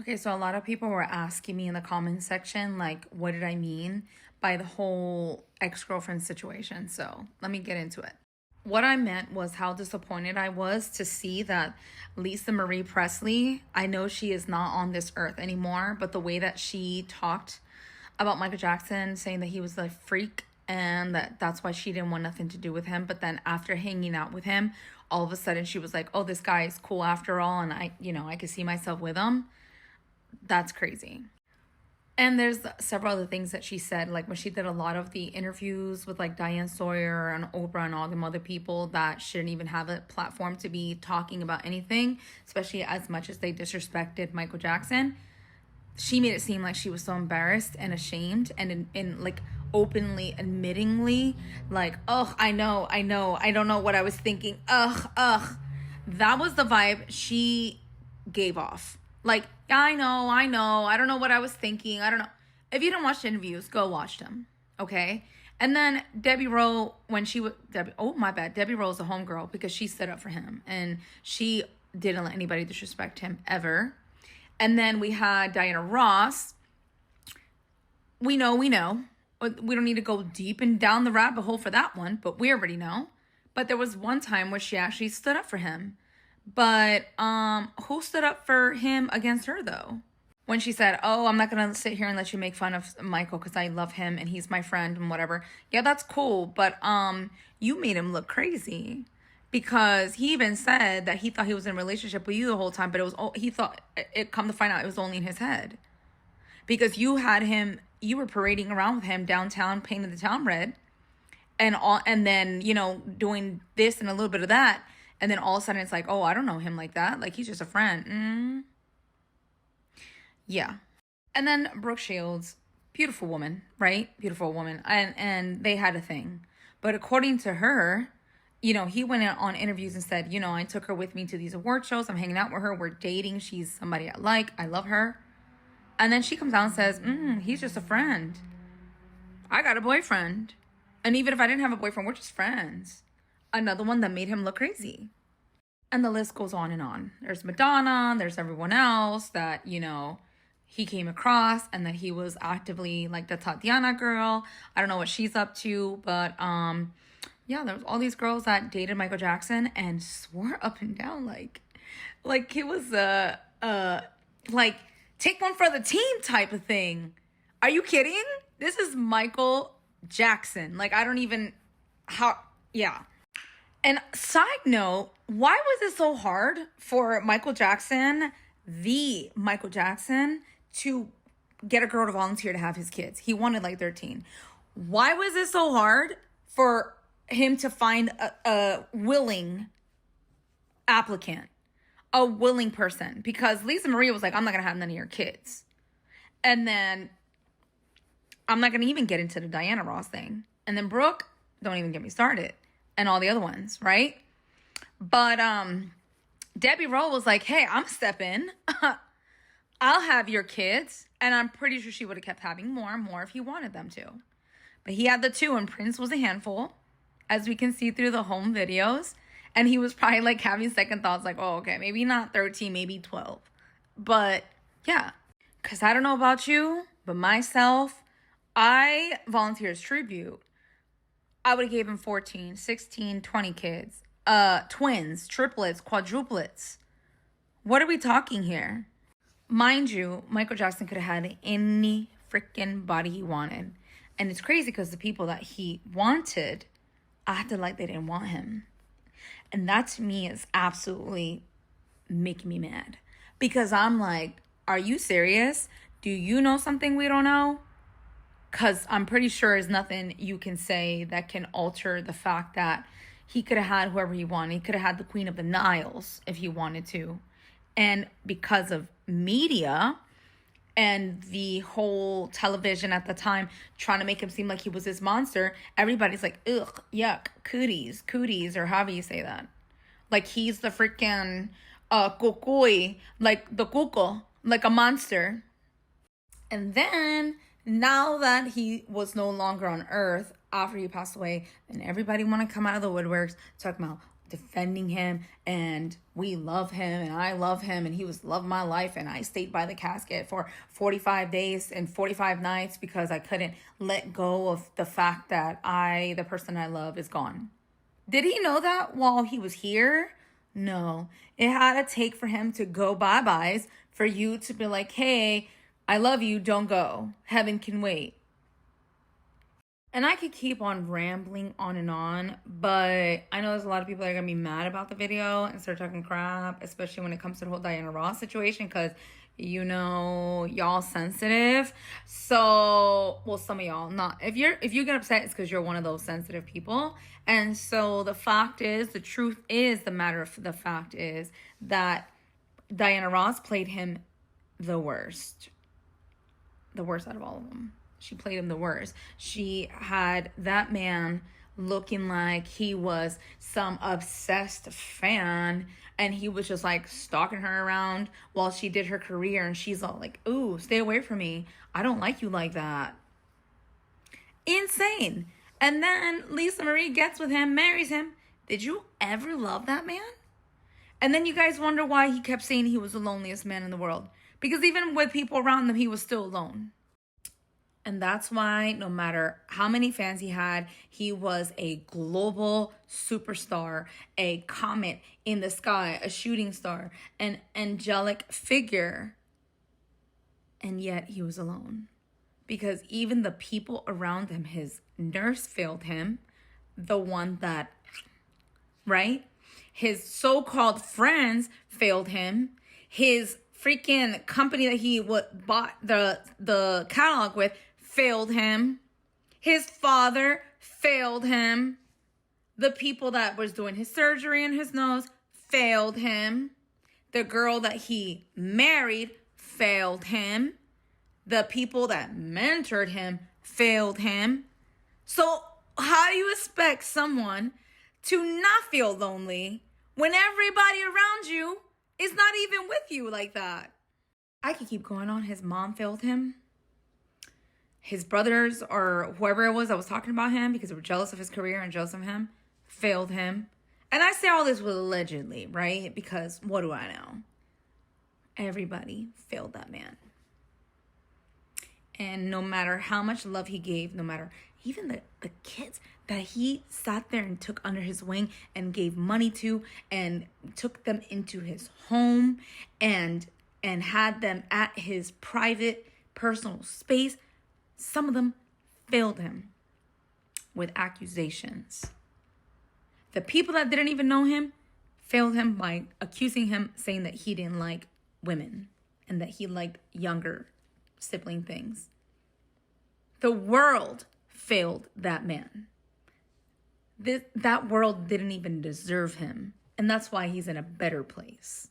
Okay, so a lot of people were asking me in the comments section, like, what did I mean by the whole ex girlfriend situation? So let me get into it. What I meant was how disappointed I was to see that Lisa Marie Presley, I know she is not on this earth anymore, but the way that she talked about Michael Jackson, saying that he was a freak and that's why she didn't want nothing to do with him. But then after hanging out with him, all of a sudden she was like, oh, this guy is cool after all. And I could see myself with him. That's crazy. And there's several other things that she said, like when she did a lot of the interviews with like Diane Sawyer and Oprah and all them other people that shouldn't even have a platform to be talking about anything, especially as much as they disrespected Michael Jackson. She made it seem like she was so embarrassed and ashamed and in like openly admittingly like, oh, I don't know what I was thinking. Ugh. That was the vibe she gave off. Like, I know. I don't know what I was thinking. I don't know. If you didn't watch the interviews, go watch them. Okay? And then Debbie Rowe, when she was, Debbie Rowe is a homegirl because she stood up for him. And she didn't let anybody disrespect him ever. And then we had Diana Ross. We know. We don't need to go deep and down the rabbit hole for that one, but we already know. But there was one time where she actually stood up for him. But who stood up for him against her, though? When she said, oh, I'm not going to sit here and let you make fun of Michael because I love him and he's my friend and whatever. Yeah, that's cool. But you made him look crazy because he even said that he thought he was in a relationship with you the whole time. But he thought it come to find out it was only in his head because you were parading around with him downtown, painting the town red and then, doing this and a little bit of that. And then all of a sudden it's like, oh, I don't know him like that. Like, he's just a friend. Yeah. And then Brooke Shields, beautiful woman, right? Beautiful woman. And they had a thing. But according to her, he went out on interviews and said, I took her with me to these award shows. I'm hanging out with her. We're dating. She's somebody I like. I love her. And then she comes out and says, he's just a friend. I got a boyfriend. And even if I didn't have a boyfriend, we're just friends. Another one that made him look crazy. And the list goes on and on. There's Madonna, there's everyone else that, he came across and that he was actively like the Tatiana girl. I don't know what she's up to, but yeah, there was all these girls that dated Michael Jackson and swore up and down like it was like take one for the team type of thing. Are you kidding? This is Michael Jackson. Like, I don't even yeah. And side note, why was it so hard for Michael Jackson, the Michael Jackson, to get a girl to volunteer to have his kids? He wanted like 13. Why was it so hard for him to find a willing applicant, a willing person? Because Lisa Marie was like, I'm not going to have none of your kids. And then I'm not going to even get into the Diana Ross thing. And then Brooke, don't even get me started. And all the other ones, right? But Debbie Rowe was like, hey, I'm stepping. I'll have your kids. And I'm pretty sure she would have kept having more and more if he wanted them to. But he had the 2 and Prince was a handful, as we can see through the home videos. And he was probably like having second thoughts like, oh, okay, maybe not 13, maybe 12. But yeah, because I don't know about you, but myself, I volunteer as tribute. I would have gave him 14, 16, 20 kids. Twins, triplets, quadruplets. What are we talking here? Mind you, Michael Jackson could have had any freaking body he wanted. And it's crazy because the people that he wanted acted like they didn't want him. And that to me is absolutely making me mad. Because I'm like, are you serious? Do you know something we don't know? Because I'm pretty sure there's nothing you can say that can alter the fact that he could have had whoever he wanted. He could have had the Queen of the Niles if he wanted to. And because of media and the whole television at the time trying to make him seem like he was this monster, everybody's like, ugh, yuck, cooties, or however you say that. Like he's the freaking kukui, like the kuko, like a monster. And then now that he was no longer on Earth after he passed away, and everybody want to come out of the woodworks talking about defending him, and we love him, and I love him, and he was love my life, and I stayed by the casket for 45 days and 45 nights because I couldn't let go of the fact that the person I love, is gone. Did he know that while he was here? No. It had to take for him to go bye-byes for you to be like, hey, I love you, don't go. Heaven can wait. And I could keep on rambling on, but I know there's a lot of people that are going to be mad about the video and start talking crap, especially when it comes to the whole Diana Ross situation, because, y'all sensitive. So, well, some of y'all not. If you get upset, it's because you're one of those sensitive people. And so the truth is, the fact is that Diana Ross played him the worst out of all of them. She played him the worst. She had that man looking like he was some obsessed fan, and he was just like stalking her around while she did her career, and she's all like, ooh, stay away from me. I don't like you like that. Insane. And then Lisa Marie gets with him, marries him. Did you ever love that man? And then you guys wonder why he kept saying he was the loneliest man in the world. Because even with people around him, he was still alone. And that's why no matter how many fans he had, he was a global superstar, a comet in the sky, a shooting star, an angelic figure. And yet he was alone. Because even the people around him, his nurse failed him, the one that, right? His so-called friends failed him. His freaking company that he bought the catalog with failed him. His father failed him. The people that was doing his surgery in his nose failed him. The girl that he married failed him. The people that mentored him failed him. So how do you expect someone to not feel lonely when everybody around you is not even with you like that? I could keep going on. His mom failed him. His brothers or whoever it was that was talking about him because they were jealous of his career and jealous of him, failed him. And I say all this with allegedly, right? Because what do I know? Everybody failed that man. And no matter how much love he gave, no matter even the kids that he sat there and took under his wing and gave money to and took them into his home and had them at his private personal space, some of them failed him with accusations. The people that didn't even know him failed him by accusing him, saying that he didn't like women and that he liked younger sibling things. The world failed that man. That world didn't even deserve him. And that's why he's in a better place.